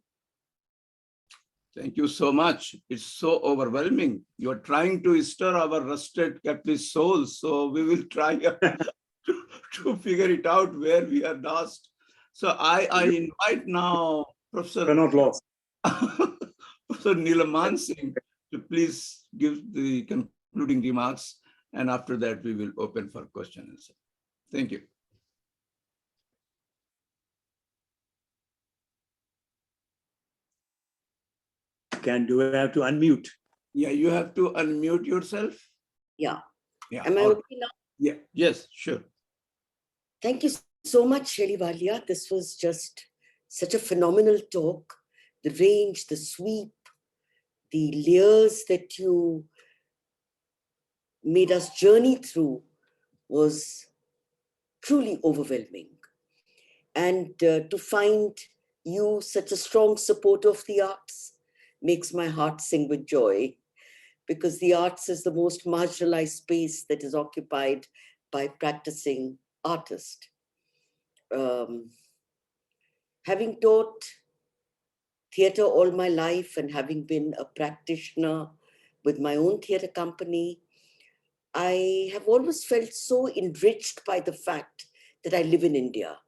Thank you so much. It's so overwhelming. You're trying to stir our rusted capitalist souls. So we will try to figure it out where we are lost. So I invite now Professor. We're not lost. Professor Nilaman Singh to please give the concluding remarks. And after that, we will open for question and answer. Thank you. Do I have to unmute? Yeah, you have to unmute yourself. Yeah. Yeah. Am I okay now? Yeah. Yes, sure. Thank you so much, Shelley, Walia. This was just such a phenomenal talk. The range, the sweep, the layers that you made us journey through was truly overwhelming. And to find you such a strong supporter of the arts makes my heart sing with joy, because the arts is the most marginalized space that is occupied by practicing artists. Having taught theater all my life and having been a practitioner with my own theater company, I have always felt so enriched by the fact that I live in India,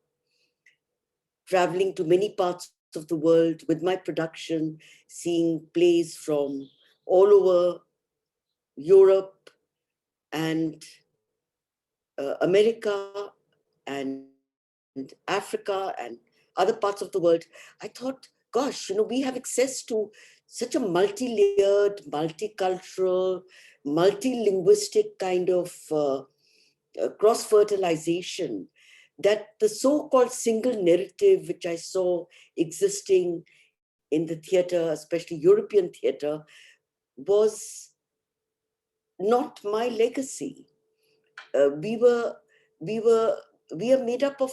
traveling to many parts of the world with my production, seeing plays from all over Europe and America and Africa and other parts of the world. I thought, gosh, we have access to such a multi-layered, multicultural, multilinguistic kind of cross-fertilization, that the so-called single narrative, which I saw existing in the theater, especially European theater, was not my legacy. We are made up of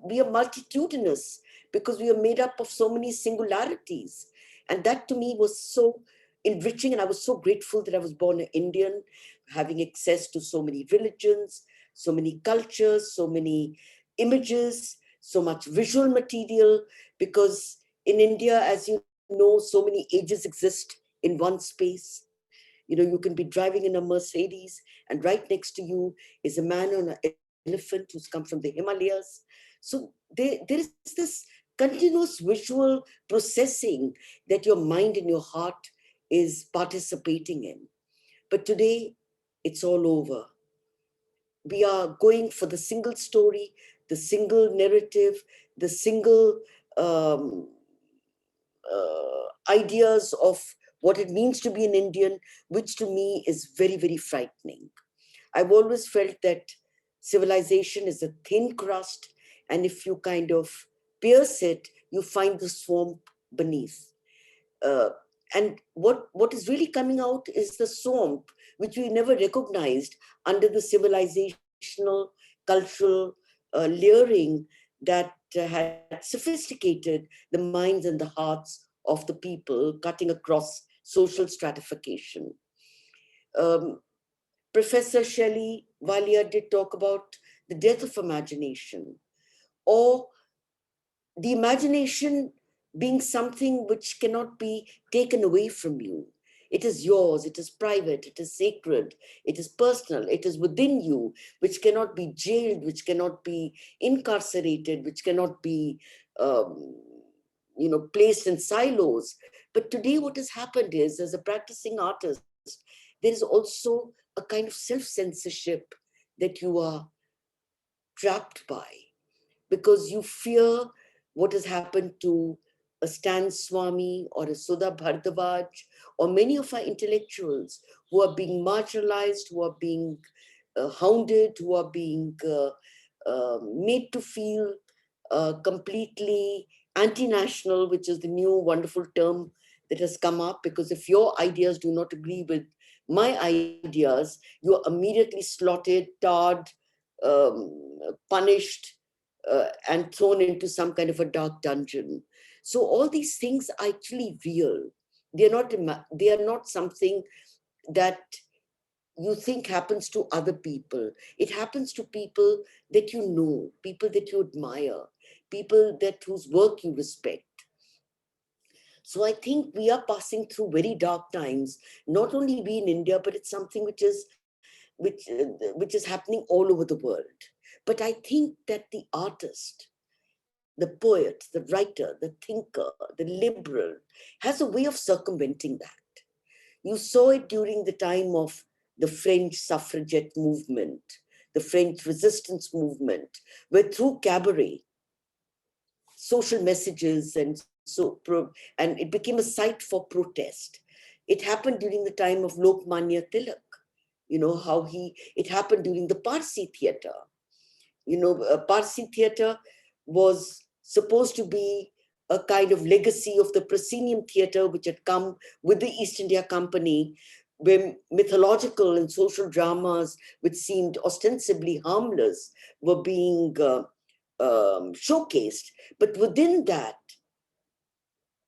we are multitudinous because we are made up of so many singularities. And that to me was so enriching. And I was so grateful that I was born an Indian, having access to so many religions, so many cultures, so many images, so much visual material, because in India, as you know, so many ages exist in one space. You can be driving in a Mercedes and right next to you is a man on an elephant who's come from the Himalayas. So there is this continuous visual processing that your mind and your heart is participating in. But today, it's all over. We are going for the single story, the single narrative, the single ideas of what it means to be an Indian, which to me is very, very frightening. I've always felt that civilization is a thin crust, and if you kind of pierce it, you find the swamp beneath. And what is really coming out is the swamp, which we never recognized under the civilizational, cultural layering that had sophisticated the minds and the hearts of the people, cutting across social stratification. Professor Shelley Walia did talk about the death of imagination, or the imagination being something which cannot be taken away from you. It is yours, it is private, it is sacred, it is personal, it is within you, which cannot be jailed, which cannot be incarcerated, which cannot be placed in silos. But today what has happened is, as a practicing artist, there is also a kind of self-censorship that you are trapped by, because you fear what has happened to a Stan Swami or a Sudha Bhardwaj, or many of our intellectuals who are being marginalized, who are being hounded, who are being made to feel completely anti-national, which is the new wonderful term that has come up, because if your ideas do not agree with my ideas, you are immediately slaughtered, tarred, punished, and thrown into some kind of a dark dungeon. So all these things are actually real. They are not something that you think happens to other people. It happens to people that you know, people that you admire, people whose work you respect. So I think we are passing through very dark times, not only we in India, but it's something which is happening all over the world. But I think that the artist, the poet, the writer, the thinker, the liberal, has a way of circumventing that. You saw it during the time of the French suffragette movement, the French resistance movement, where through cabaret, social messages and it became a site for protest. It happened during the time of Lokmanya Tilak. It happened during the Parsi theatre. Parsi theatre was supposed to be a kind of legacy of the proscenium theatre, which had come with the East India Company, where mythological and social dramas, which seemed ostensibly harmless, were being showcased. But within that,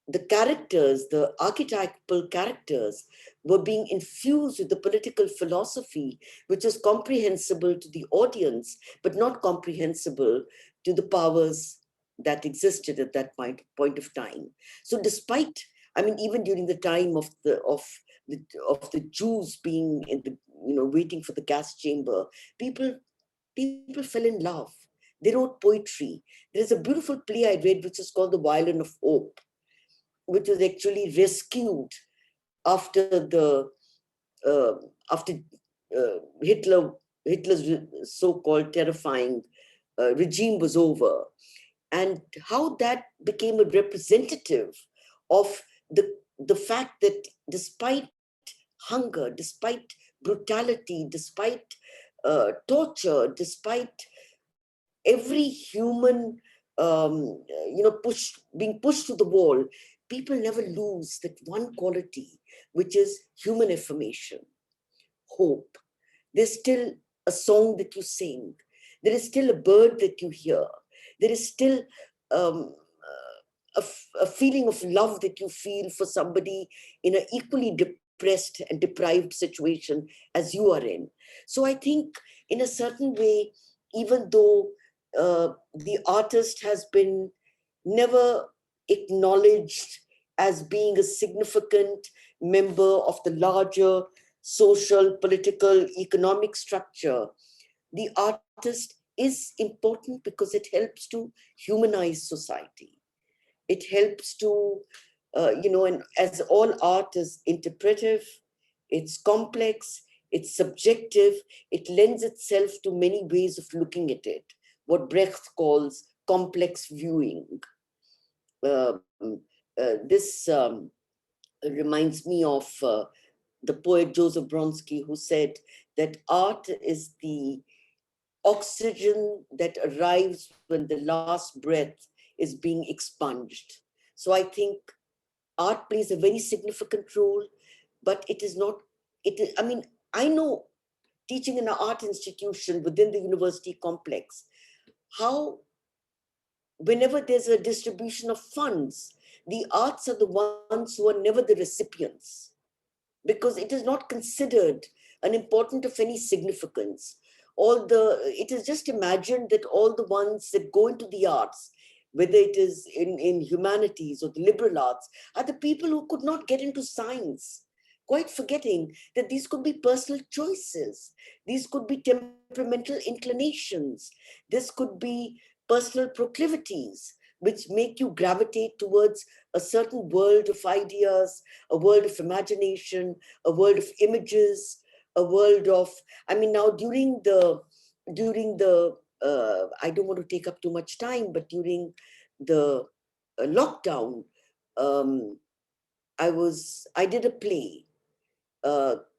the characters, the archetypal characters, were being infused with the political philosophy, which was comprehensible to the audience, but not comprehensible to the powers that existed at that point of time. So even during the time of the Jews being in the, waiting for the gas chamber, people fell in love. They wrote poetry. There is a beautiful play I read, which is called The Violin of Hope, which was actually rescued after Hitler's so-called terrifying regime was over, and how that became a representative of the fact that despite hunger, despite brutality, despite torture, despite every human being pushed to the wall, people never lose that one quality, which is human affirmation, hope. There's still a song that you sing. There is still a bird that you hear. There is still a feeling of love that you feel for somebody in an equally depressed and deprived situation as you are in. So I think in a certain way, even though the artist has been never acknowledged as being a significant member of the larger social, political, economic structure, the artist is important because it helps to humanize society. It helps to, and as all art is interpretive, it's complex, it's subjective, it lends itself to many ways of looking at it, what Brecht calls complex viewing. This reminds me of the poet Joseph Bronsky, who said that art is the oxygen that arrives when the last breath is being expunged. So I think art plays a very significant role, but it is not, I know teaching in an art institution within the university complex, how whenever there's a distribution of funds, the arts are the ones who are never the recipients, because it is not considered an important of any significance. It is just imagined that all the ones that go into the arts, whether it is in humanities or the liberal arts, are the people who could not get into science, quite forgetting that these could be personal choices. These could be temperamental inclinations. This could be personal proclivities, which make you gravitate towards a certain world of ideas, a world of imagination, a world of images, a world of, I mean, now during the, I don't want to take up too much time, but during the lockdown, I did a play,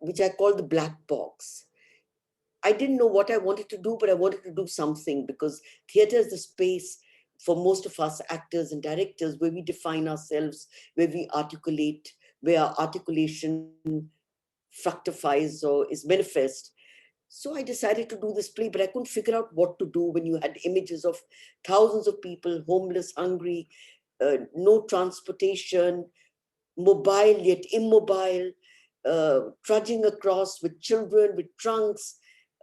which I called The Black Box. I didn't know what I wanted to do, but I wanted to do something, because theater is the space for most of us actors and directors where we define ourselves, where we articulate, where our articulation fructifies or is manifest. So I decided to do this play, but I couldn't figure out what to do when you had images of thousands of people, homeless, hungry, no transportation, mobile yet immobile, trudging across with children, with trunks.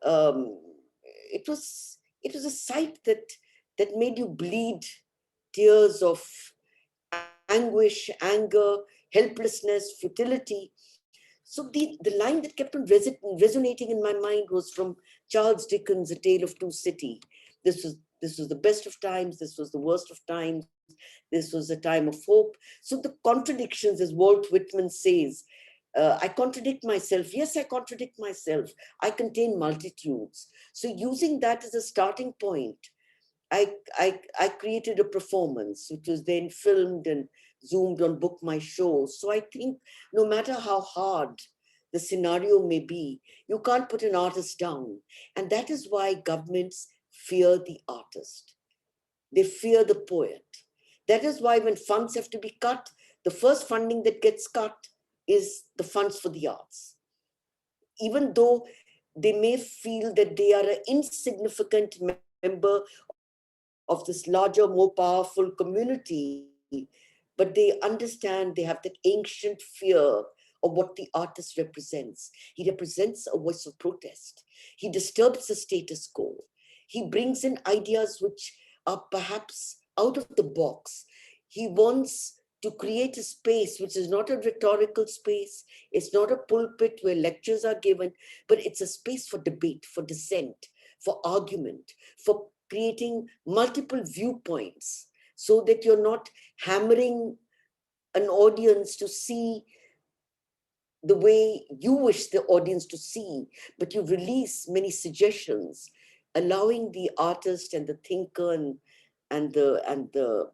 It was a sight that made you bleed tears of anguish, anger, helplessness, futility. So the line that kept on resonating in my mind was from Charles Dickens' A Tale of Two Cities. This was the best of times, this was the worst of times, this was a time of hope. So the contradictions, as Walt Whitman says, I contradict myself. Yes, I contradict myself. I contain multitudes. So using that as a starting point, I created a performance, which was then filmed and zoomed on Book My Show. So I think no matter how hard the scenario may be, you can't put an artist down. And that is why governments fear the artist. They fear the poet. That is why when funds have to be cut, the first funding that gets cut is the funds for the arts. Even though they may feel that they are an insignificant member of this larger, more powerful community, but they understand, they have that ancient fear of what the artist represents. He represents a voice of protest. He disturbs the status quo. He brings in ideas which are perhaps out of the box. He wants to create a space which is not a rhetorical space. It's not a pulpit where lectures are given, but it's a space for debate, for dissent, for argument, for creating multiple viewpoints, so that you're not hammering an audience to see the way you wish the audience to see, but you release many suggestions, allowing the artist and the thinker and the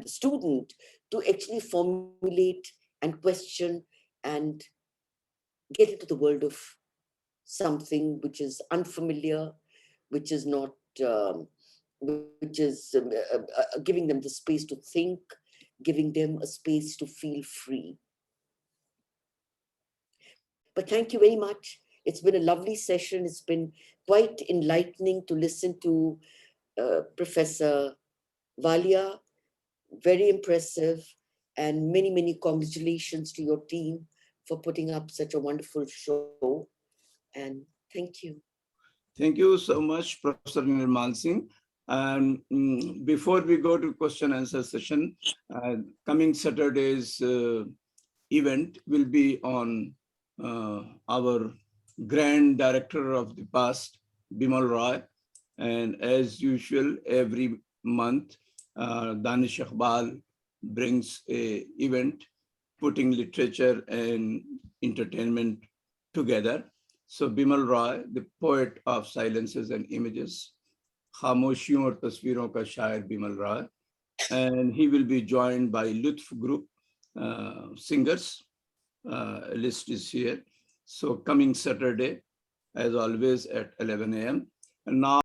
student to actually formulate and question and get into the world of something which is unfamiliar, which is not, giving them the space to think, giving them a space to feel free. But thank you very much. It's been a lovely session. It's been quite enlightening to listen to Professor Walia. Very impressive, and many, many congratulations to your team for putting up such a wonderful show. And thank you. Thank you so much, Professor Nirmal Singh. And before we go to question answer session, coming Saturday's event will be on our grand director of the past, Bimal Roy. And as usual, every month, Danish Iqbal brings a event putting literature and entertainment together. So Bimal Roy, the poet of silences and images, खामोशियों और तस्वीरों का शायर Bimal Roy, and he will be joined by Lutf group singers. List is here. So coming Saturday, as always, at 11 a.m. And now